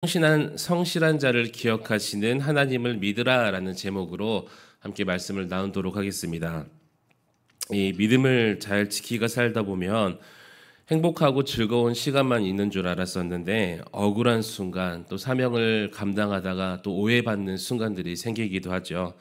성실한 자를 기억하시는 하나님을 믿으라라는 제목으로 함께 말씀을 나누도록 하겠습니다. 이 믿음을 잘 지키고 살다 보면 행복하고 즐거운 시간만 있는 줄 알았었는데 억울한 순간 또 사명을 감당하다가 또 오해받는 순간들이 생기기도 하죠.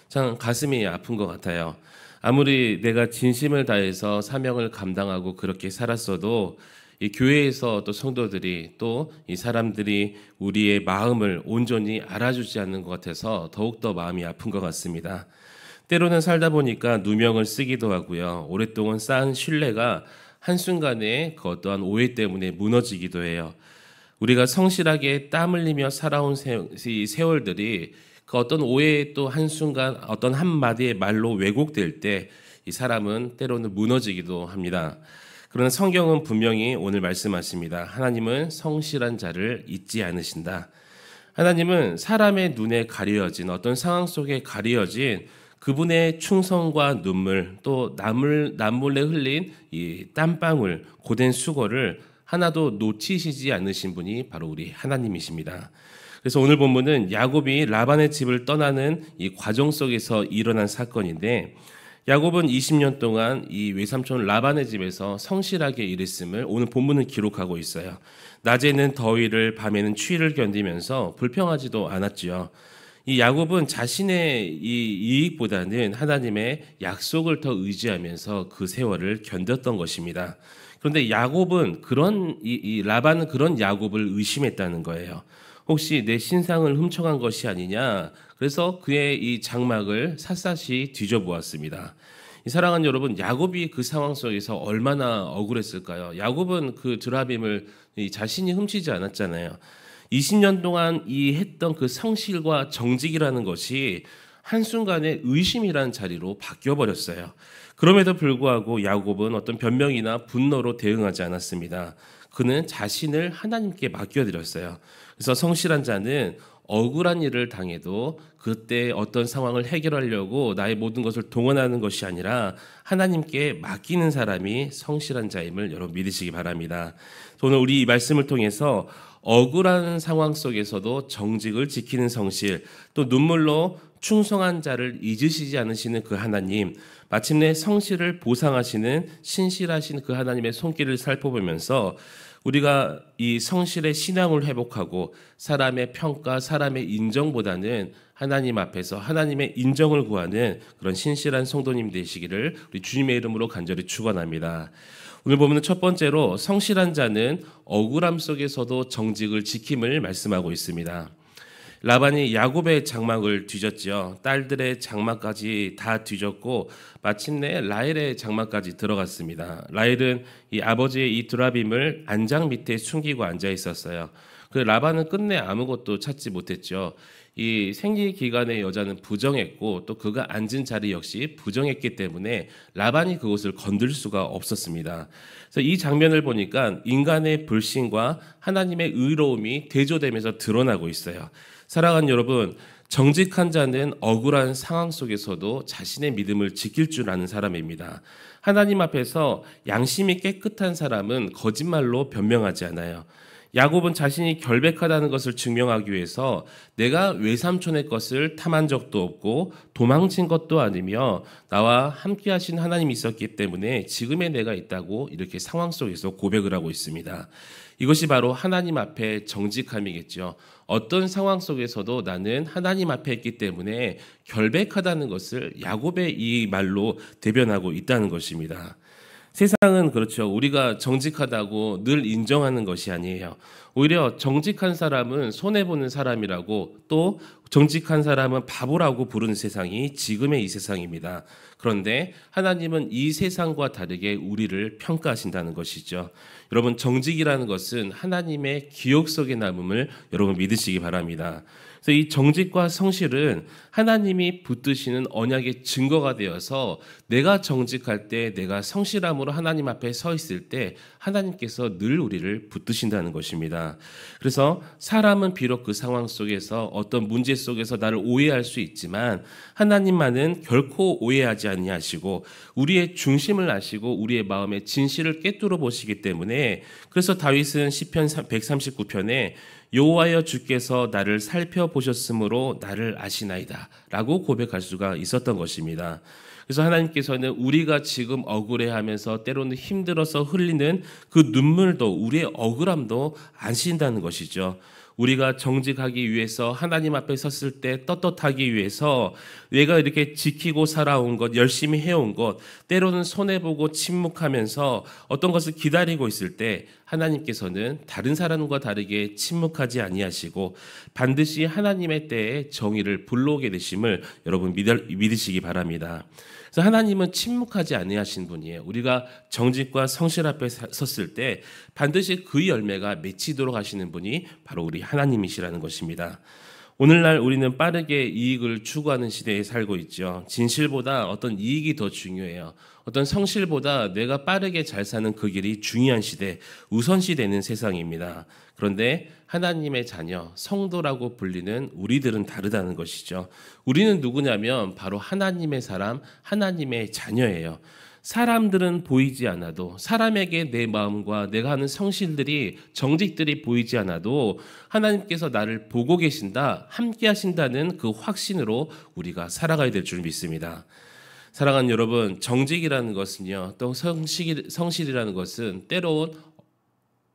참 가슴이 아픈 것 같아요. 아무리 내가 진심을 다해서 사명을 감당하고 그렇게 살았어도 이 교회에서 또 성도들이 또 이 사람들이 우리의 마음을 온전히 알아주지 않는 것 같아서 더욱더 마음이 아픈 것 같습니다. 때로는 살다 보니까 누명을 쓰기도 하고요. 오랫동안 쌓은 신뢰가 한순간에 그 어떠한 오해 때문에 무너지기도 해요. 우리가 성실하게 땀 흘리며 살아온 이 세월들이 그 어떤 오해에 또 한순간 어떤 한마디의 말로 왜곡될 때 이 사람은 때로는 무너지기도 합니다. 그러나 성경은 분명히 오늘 말씀하십니다. 하나님은 성실한 자를 잊지 않으신다. 하나님은 사람의 눈에 가려진 어떤 상황 속에 가려진 그분의 충성과 눈물 또 남몰래 흘린 이 땀방울 고된 수고를 하나도 놓치시지 않으신 분이 바로 우리 하나님이십니다. 그래서 오늘 본문은 야곱이 라반의 집을 떠나는 이 과정 속에서 일어난 사건인데 야곱은 20년 동안 이 외삼촌 라반의 집에서 성실하게 일했음을 오늘 본문은 기록하고 있어요. 낮에는 더위를 밤에는 추위를 견디면서 불평하지도 않았지요. 이 야곱은 자신의 이 이익보다는 하나님의 약속을 더 의지하면서 그 세월을 견뎠던 것입니다. 그런데 야곱은 라반은 그런 야곱을 의심했다는 거예요. 혹시 내 신상을 훔쳐간 것이 아니냐? 그래서 그의 이 장막을 샅샅이 뒤져보았습니다. 이 사랑하는 여러분, 야곱이 그 상황 속에서 얼마나 억울했을까요? 야곱은 그 드라빔을 자신이 훔치지 않았잖아요. 20년 동안 했던 그 성실과 정직이라는 것이 한순간에 의심이라는 자리로 바뀌어버렸어요. 그럼에도 불구하고 야곱은 어떤 변명이나 분노로 대응하지 않았습니다. 그는 자신을 하나님께 맡겨드렸어요. 그래서 성실한 자는 억울한 일을 당해도 그때 어떤 상황을 해결하려고 나의 모든 것을 동원하는 것이 아니라 하나님께 맡기는 사람이 성실한 자임을 여러분 믿으시기 바랍니다. 오늘 우리 이 말씀을 통해서 억울한 상황 속에서도 정직을 지키는 성실, 또 눈물로 충성한 자를 잊으시지 않으시는 그 하나님, 마침내 성실을 보상하시는 신실하신 그 하나님의 손길을 살펴보면서 우리가 이 성실의 신앙을 회복하고 사람의 평가, 사람의 인정보다는 하나님 앞에서 하나님의 인정을 구하는 그런 신실한 성도님 되시기를 우리 주님의 이름으로 간절히 축원합니다. 오늘 보면 첫 번째로 성실한 자는 억울함 속에서도 정직을 지킴을 말씀하고 있습니다. 라반이 야곱의 장막을 뒤졌지요. 딸들의 장막까지 다 뒤졌고 마침내 라헬의 장막까지 들어갔습니다. 라헬은 이 아버지의 이 드라빔을 안장 밑에 숨기고 앉아 있었어요. 그 라반은 끝내 아무것도 찾지 못했죠. 이 생리 기간의 여자는 부정했고 또 그가 앉은 자리 역시 부정했기 때문에 라반이 그것을 건들 수가 없었습니다. 그래서 이 장면을 보니까 인간의 불신과 하나님의 의로움이 대조되면서 드러나고 있어요. 사랑하는 여러분, 정직한 자는 억울한 상황 속에서도 자신의 믿음을 지킬 줄 아는 사람입니다. 하나님 앞에서 양심이 깨끗한 사람은 거짓말로 변명하지 않아요. 야곱은 자신이 결백하다는 것을 증명하기 위해서 내가 외삼촌의 것을 탐한 적도 없고 도망친 것도 아니며 나와 함께 하신 하나님이 있었기 때문에 지금의 내가 있다고 이렇게 상황 속에서 고백을 하고 있습니다. 이것이 바로 하나님 앞에 정직함이겠죠. 어떤 상황 속에서도 나는 하나님 앞에 있기 때문에 결백하다는 것을 야곱의 이 말로 대변하고 있다는 것입니다. 세상은 그렇죠. 우리가 정직하다고 늘 인정하는 것이 아니에요. 오히려 정직한 사람은 손해보는 사람이라고 또 정직한 사람은 바보라고 부르는 세상이 지금의 이 세상입니다. 그런데 하나님은 이 세상과 다르게 우리를 평가하신다는 것이죠. 여러분, 정직이라는 것은 하나님의 기억 속에 남음을 여러분 믿으시기 바랍니다. 그래서 이 정직과 성실은 하나님이 붙드시는 언약의 증거가 되어서 내가 정직할 때, 내가 성실함으로 하나님 앞에 서 있을 때 하나님께서 늘 우리를 붙드신다는 것입니다. 그래서 사람은 비록 그 상황 속에서 어떤 문제 속에서 나를 오해할 수 있지만 하나님만은 결코 오해하지 아니하시고 우리의 중심을 아시고 우리의 마음의 진실을 꿰뚫어 보시기 때문에 그래서 다윗은 시편 139편에 여호와여 주께서 나를 살펴보셨으므로 나를 아시나이다 라고 고백할 수가 있었던 것입니다. 그래서 하나님께서는 우리가 지금 억울해하면서 때로는 힘들어서 흘리는 그 눈물도, 우리의 억울함도 아신다는 것이죠. 우리가 정직하기 위해서, 하나님 앞에 섰을 때 떳떳하기 위해서 내가 이렇게 지키고 살아온 것, 열심히 해온 것, 때로는 손해보고 침묵하면서 어떤 것을 기다리고 있을 때 하나님께서는 다른 사람과 다르게 침묵하지 아니하시고 반드시 하나님의 때에 정의를 불러오게 되심을 여러분 믿으시기 바랍니다. 그래서 하나님은 침묵하지 아니하신 분이에요. 우리가 정직과 성실 앞에 섰을 때 반드시 그 열매가 맺히도록 하시는 분이 바로 우리 하나님이시라는 것입니다. 오늘날 우리는 빠르게 이익을 추구하는 시대에 살고 있죠. 진실보다 어떤 이익이 더 중요해요. 어떤 성실보다 내가 빠르게 잘 사는 그 길이 중요한 시대, 우선시되는 세상입니다. 그런데 하나님의 자녀, 성도라고 불리는 우리들은 다르다는 것이죠. 우리는 누구냐면 바로 하나님의 사람, 하나님의 자녀예요. 사람들은 보이지 않아도, 사람에게 내 마음과 내가 하는 성실들이, 정직들이 보이지 않아도 하나님께서 나를 보고 계신다, 함께 하신다는 그 확신으로 우리가 살아가야 될 줄 믿습니다. 사랑하는 여러분, 정직이라는 것은요, 또 성실이라는 것은 때로는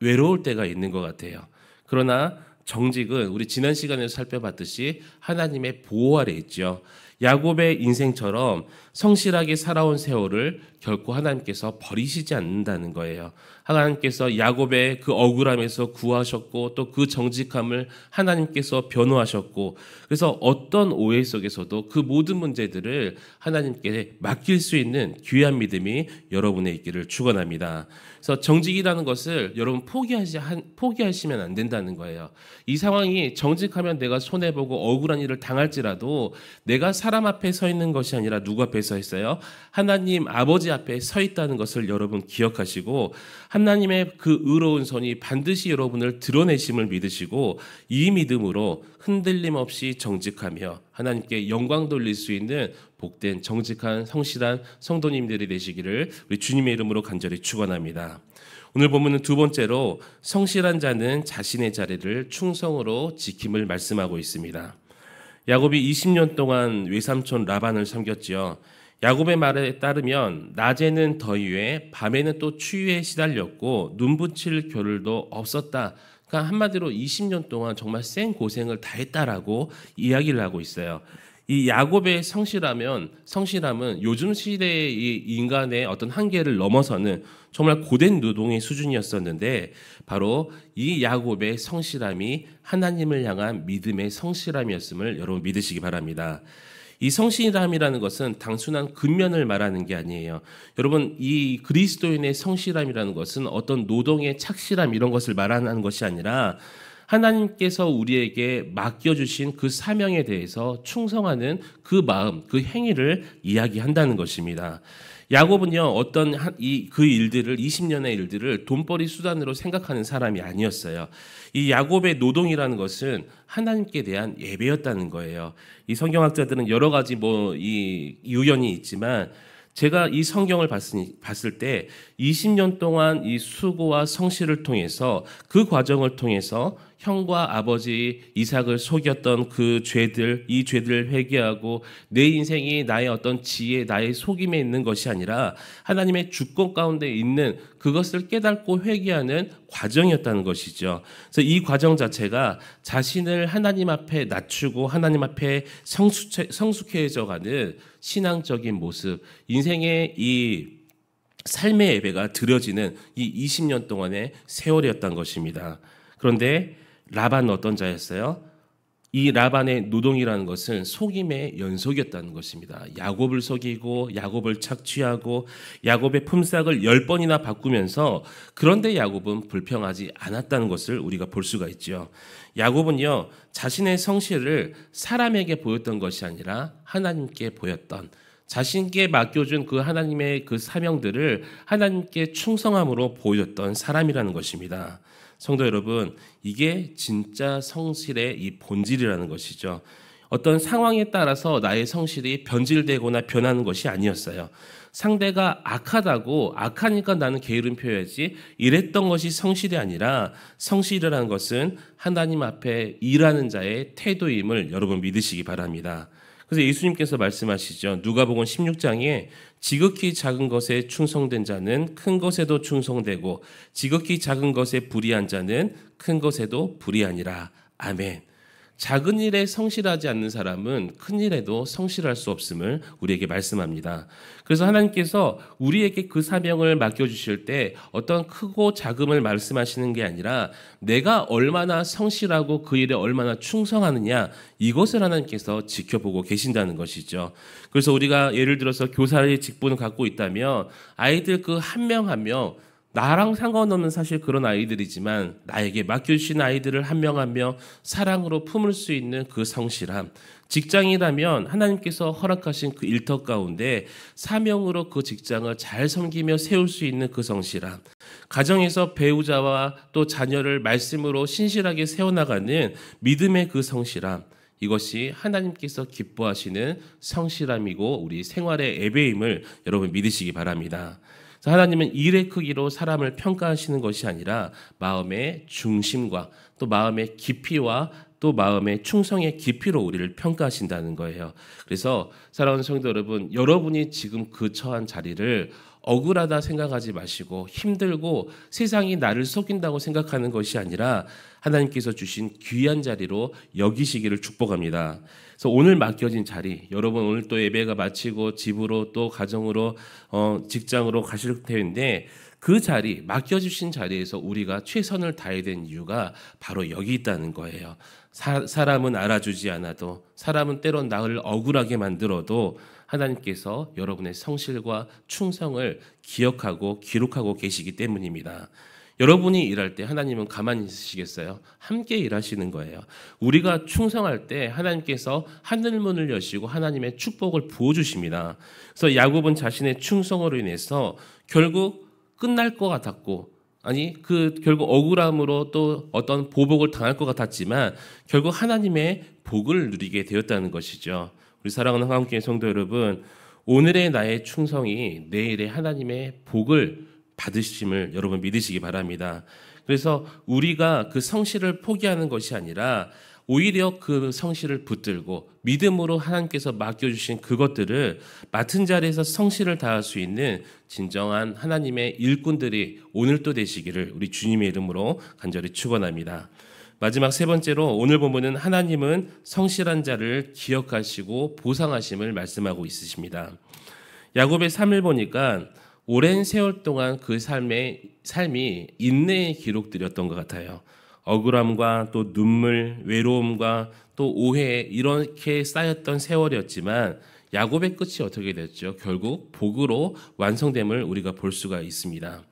외로울 때가 있는 것 같아요. 그러나 정직은 우리 지난 시간에 살펴봤듯이 하나님의 보호 아래 있죠. 야곱의 인생처럼 성실하게 살아온 세월을 결코 하나님께서 버리시지 않는다는 거예요. 하나님께서 야곱의 그 억울함에서 구하셨고 또 그 정직함을 하나님께서 변호하셨고, 그래서 어떤 오해 속에서도 그 모든 문제들을 하나님께 맡길 수 있는 귀한 믿음이 여러분의 있기를 축원합니다. 그래서 정직이라는 것을 여러분 포기하시면 안 된다는 거예요. 이 상황이 정직하면 내가 손해보고 억울한 일을 당할지라도 내가 사람 앞에 서 있는 것이 아니라 누구 앞에 서 있어요? 하나님 아버지 앞에 서 있다는 것을 여러분 기억하시고, 하나님의 그 의로운 손이 반드시 여러분을 드러내심을 믿으시고, 이 믿음으로 흔들림 없이 정직하며 하나님께 영광 돌릴 수 있는 복된 정직한 성실한 성도님들이 되시기를 우리 주님의 이름으로 간절히 축원합니다. 오늘 본문은 두 번째로 성실한 자는 자신의 자리를 충성으로 지킴을 말씀하고 있습니다. 야곱이 20년 동안 외삼촌 라반을 섬겼지요. 야곱의 말에 따르면 낮에는 더위에 밤에는 또 추위에 시달렸고 눈붙일 겨를도 없었다. 그러니까 한마디로 20년 동안 정말 생 고생을 다 했다라고 이야기를 하고 있어요. 이 야곱의 성실함은 요즘 시대의 이 인간의 어떤 한계를 넘어서는 정말 고된 노동의 수준이었었는데, 바로 이 야곱의 성실함이 하나님을 향한 믿음의 성실함이었음을 여러분 믿으시기 바랍니다. 이 성실함이라는 것은 단순한 근면을 말하는 게 아니에요. 여러분, 이 그리스도인의 성실함이라는 것은 어떤 노동의 착실함 이런 것을 말하는 것이 아니라 하나님께서 우리에게 맡겨주신 그 사명에 대해서 충성하는 그 마음, 그 행위를 이야기한다는 것입니다. 야곱은요, 어떤 그 일들을, 20년의 일들을 돈벌이 수단으로 생각하는 사람이 아니었어요. 이 야곱의 노동이라는 것은 하나님께 대한 예배였다는 거예요. 이 성경학자들은 여러 가지 이 유견이 있지만, 제가 이 성경을 봤을 때 20년 동안 이 수고와 성실을 통해서, 그 과정을 통해서 형과 아버지 이삭을 속였던 그 죄들, 이 죄들을 회개하고 내 인생이 나의 어떤 지혜, 나의 속임에 있는 것이 아니라 하나님의 주권 가운데 있는 그것을 깨닫고 회개하는 과정이었다는 것이죠. 그래서 이 과정 자체가 자신을 하나님 앞에 낮추고 하나님 앞에 성숙해져가는 신앙적인 모습, 인생의 이 삶의 예배가 드려지는 이 20년 동안의 세월이었던 것입니다. 그런데 라반은 어떤 자였어요? 이 라반의 노동이라는 것은 속임의 연속이었다는 것입니다. 야곱을 속이고 야곱을 착취하고 야곱의 품삯을 10번이나 바꾸면서, 그런데 야곱은 불평하지 않았다는 것을 우리가 볼 수가 있죠. 야곱은요, 자신의 성실을 사람에게 보였던 것이 아니라 하나님께 보였던, 자신께 맡겨준 그 하나님의 그 사명들을 하나님께 충성함으로 보였던 사람이라는 것입니다. 성도 여러분, 이게 진짜 성실의 이 본질이라는 것이죠. 어떤 상황에 따라서 나의 성실이 변질되거나 변하는 것이 아니었어요. 상대가 악하다고 악하니까 나는 게으름 펴야지 이랬던 것이 성실이 아니라 성실이라는 것은 하나님 앞에 일하는 자의 태도임을 여러분 믿으시기 바랍니다. 그래서 예수님께서 말씀하시죠. 누가복음 16장에 지극히 작은 것에 충성된 자는 큰 것에도 충성되고 지극히 작은 것에 불의한 자는 큰 것에도 불의하니라. 아멘. 작은 일에 성실하지 않는 사람은 큰 일에도 성실할 수 없음을 우리에게 말씀합니다. 그래서 하나님께서 우리에게 그 사명을 맡겨주실 때 어떤 크고 작음을 말씀하시는 게 아니라 내가 얼마나 성실하고 그 일에 얼마나 충성하느냐 이것을 하나님께서 지켜보고 계신다는 것이죠. 그래서 우리가 예를 들어서 교사의 직분을 갖고 있다면 아이들 그 한 명 한 명 나랑 상관없는 사실 그런 아이들이지만 나에게 맡겨주신 아이들을 한 명 한 명 사랑으로 품을 수 있는 그 성실함. 직장이라면 하나님께서 허락하신 그 일터 가운데 사명으로 그 직장을 잘 섬기며 세울 수 있는 그 성실함. 가정에서 배우자와 또 자녀를 말씀으로 신실하게 세워나가는 믿음의 그 성실함. 이것이 하나님께서 기뻐하시는 성실함이고 우리 생활의 예배임을 여러분 믿으시기 바랍니다. 하나님은 일의 크기로 사람을 평가하시는 것이 아니라 마음의 중심과 또 마음의 깊이와 또 마음의 충성의 깊이로 우리를 평가하신다는 거예요. 그래서 사랑하는 성도 여러분, 여러분이 지금 그 처한 자리를 억울하다 생각하지 마시고 힘들고 세상이 나를 속인다고 생각하는 것이 아니라 하나님께서 주신 귀한 자리로 여기시기를 축복합니다. 그래서 오늘 맡겨진 자리, 여러분 오늘 또 예배가 마치고 집으로 또 가정으로 직장으로 가실 텐데 그 자리, 맡겨주신 자리에서 우리가 최선을 다해야 되는 이유가 바로 여기 있다는 거예요. 사람은 알아주지 않아도 사람은 때론 나를 억울하게 만들어도 하나님께서 여러분의 성실과 충성을 기억하고 기록하고 계시기 때문입니다. 여러분이 일할 때 하나님은 가만히 있으시겠어요? 함께 일하시는 거예요. 우리가 충성할 때 하나님께서 하늘문을 여시고 하나님의 축복을 부어주십니다. 그래서 야곱은 자신의 충성으로 인해서 결국 끝날 것 같았고 결국 억울함으로 또 어떤 보복을 당할 것 같았지만 결국 하나님의 복을 누리게 되었다는 것이죠. 우리 사랑하는 화엄교회 성도 여러분, 오늘의 나의 충성이 내일의 하나님의 복을 받으심을 여러분 믿으시기 바랍니다. 그래서 우리가 그 성실을 포기하는 것이 아니라 오히려 그 성실을 붙들고 믿음으로 하나님께서 맡겨주신 그것들을 맡은 자리에서 성실을 다할 수 있는 진정한 하나님의 일꾼들이 오늘도 되시기를 우리 주님의 이름으로 간절히 축원합니다. 마지막 세 번째로 오늘 본문은 하나님은 성실한 자를 기억하시고 보상하심을 말씀하고 있으십니다. 야곱의 삶을 보니까 오랜 세월 동안 그 삶이 인내의 기록들이었던 것 같아요. 억울함과 또 눈물, 외로움과 또 오해 이렇게 쌓였던 세월이었지만 야곱의 끝이 어떻게 됐죠? 결국 복으로 완성됨을 우리가 볼 수가 있습니다.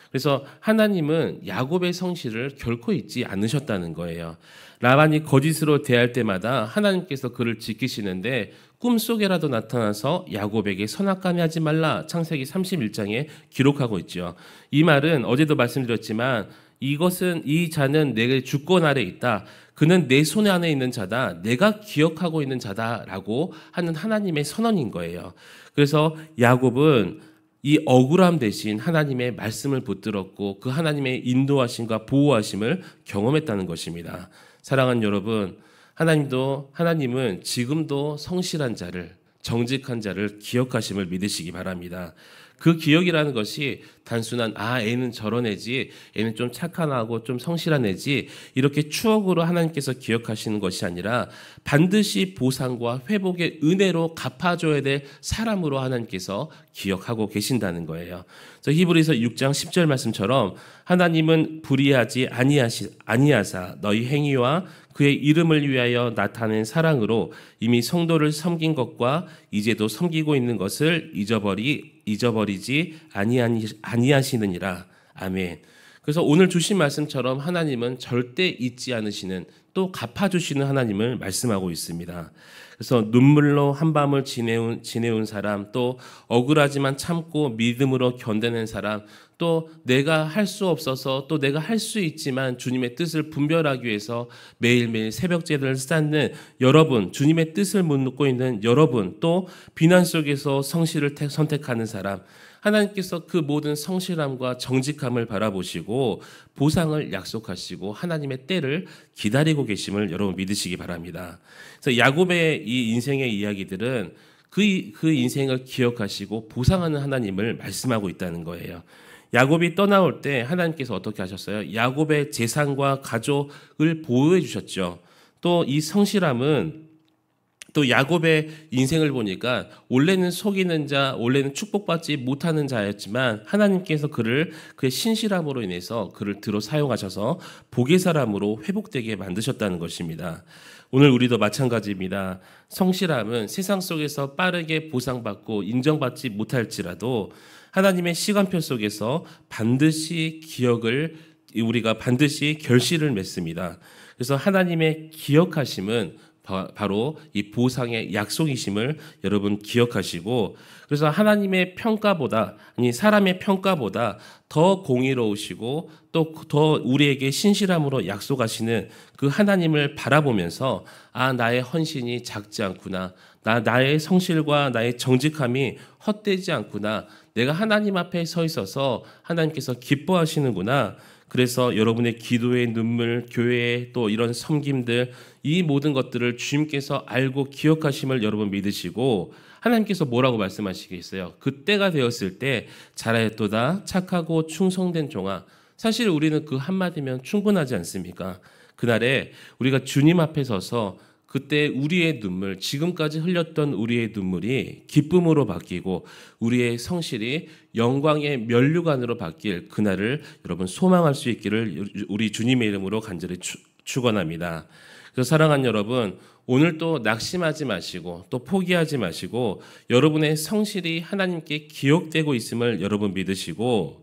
그래서 하나님은 야곱의 성실을 결코 잊지 않으셨다는 거예요. 라반이 거짓으로 대할 때마다 하나님께서 그를 지키시는데 꿈속에라도 나타나서 야곱에게 선악간에 하지 말라 창세기 31장에 기록하고 있죠. 이 말은 어제도 말씀드렸지만 이 자는 내 주권 아래 있다. 그는 내 손 안에 있는 자다. 내가 기억하고 있는 자다라고 하는 하나님의 선언인 거예요. 그래서 야곱은 이 억울함 대신 하나님의 말씀을 붙들었고 그 하나님의 인도하심과 보호하심을 경험했다는 것입니다. 사랑하는 여러분, 하나님은 지금도 성실한 자를, 정직한 자를 기억하심을 믿으시기 바랍니다. 그 기억이라는 것이 단순한 애는 저런 애지, 애는 좀 착한 애고 좀 성실한 애지 이렇게 추억으로 하나님께서 기억하시는 것이 아니라 반드시 보상과 회복의 은혜로 갚아줘야 될 사람으로 하나님께서 기억하고 계신다는 거예요. 그래서 히브리서 6장 10절 말씀처럼 하나님은 불의하지 아니하사 너희 행위와 그의 이름을 위하여 나타낸 사랑으로 이미 성도를 섬긴 것과 이제도 섬기고 있는 것을 잊어버리지 아니하시느니라. 아멘. 그래서 오늘 주신 말씀처럼 하나님은 절대 잊지 않으시는 또 갚아주시는 하나님을 말씀하고 있습니다. 그래서 눈물로 한밤을 지내온 사람, 또 억울하지만 참고 믿음으로 견뎌낸 사람, 또 내가 할 수 없어서 또 내가 할 수 있지만 주님의 뜻을 분별하기 위해서 매일매일 새벽 제단을 쌓는 여러분, 주님의 뜻을 묻고 있는 여러분, 또 비난 속에서 성실을 선택하는 사람, 하나님께서 그 모든 성실함과 정직함을 바라보시고 보상을 약속하시고 하나님의 때를 기다리고 계심을 여러분 믿으시기 바랍니다. 그래서 야곱의 이 인생의 이야기들은 그 인생을 기억하시고 보상하는 하나님을 말씀하고 있다는 거예요. 야곱이 떠나올 때 하나님께서 어떻게 하셨어요? 야곱의 재산과 가족을 보호해 주셨죠. 또 이 성실함은 또 야곱의 인생을 보니까 원래는 속이는 자, 원래는 축복받지 못하는 자였지만 하나님께서 그의 신실함으로 인해서 그를 들어 사용하셔서 복의 사람으로 회복되게 만드셨다는 것입니다. 오늘 우리도 마찬가지입니다. 성실함은 세상 속에서 빠르게 보상받고 인정받지 못할지라도 하나님의 시간표 속에서 반드시 우리가 반드시 결실을 맺습니다. 그래서 하나님의 기억하심은 바로 이 보상의 약속이심을 여러분 기억하시고, 그래서 하나님의 평가보다, 아니 사람의 평가보다 더 공의로우시고 또 더 우리에게 신실함으로 약속하시는 그 하나님을 바라보면서 나의 헌신이 작지 않구나, 나의 성실과 나의 정직함이 헛되지 않구나, 내가 하나님 앞에 서 있어서 하나님께서 기뻐하시는구나. 그래서 여러분의 기도의 눈물, 교회의 또 이런 섬김들, 이 모든 것들을 주님께서 알고 기억하심을 여러분 믿으시고, 하나님께서 뭐라고 말씀하시겠어요? 그때가 되었을 때 잘하였도다 착하고 충성된 종아. 사실 우리는 그 한마디면 충분하지 않습니까? 그날에 우리가 주님 앞에 서서 그때 우리의 눈물, 지금까지 흘렸던 우리의 눈물이 기쁨으로 바뀌고 우리의 성실이 영광의 면류관으로 바뀔 그날을 여러분 소망할 수 있기를 우리 주님의 이름으로 간절히 축원합니다. 그래서 사랑하는 여러분, 오늘 또 낙심하지 마시고 또 포기하지 마시고 여러분의 성실이 하나님께 기억되고 있음을 여러분 믿으시고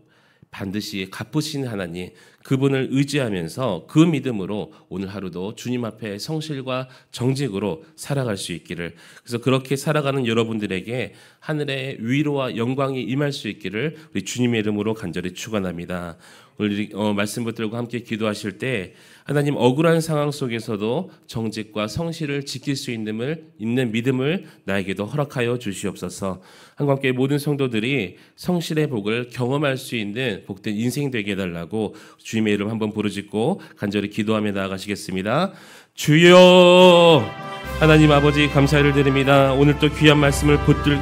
반드시 갚으시는 하나님, 그분을 의지하면서 그 믿음으로 오늘 하루도 주님 앞에 성실과 정직으로 살아갈 수 있기를, 그래서 그렇게 살아가는 여러분들에게 하늘의 위로와 영광이 임할 수 있기를 우리 주님의 이름으로 간절히 축원합니다. 오늘 말씀 붙들고 함께 기도하실 때 하나님, 억울한 상황 속에서도 정직과 성실을 지킬 수 있는 믿음을 나에게도 허락하여 주시옵소서. 한국교회 모든 성도들이 성실의 복을 경험할 수 있는 복된 인생 되게 해달라고 주님의 이름 한번 부르짖고 간절히 기도하며 나아가시겠습니다. 주여, 하나님 아버지 감사를 드립니다. 오늘 또 귀한 말씀을 붙들고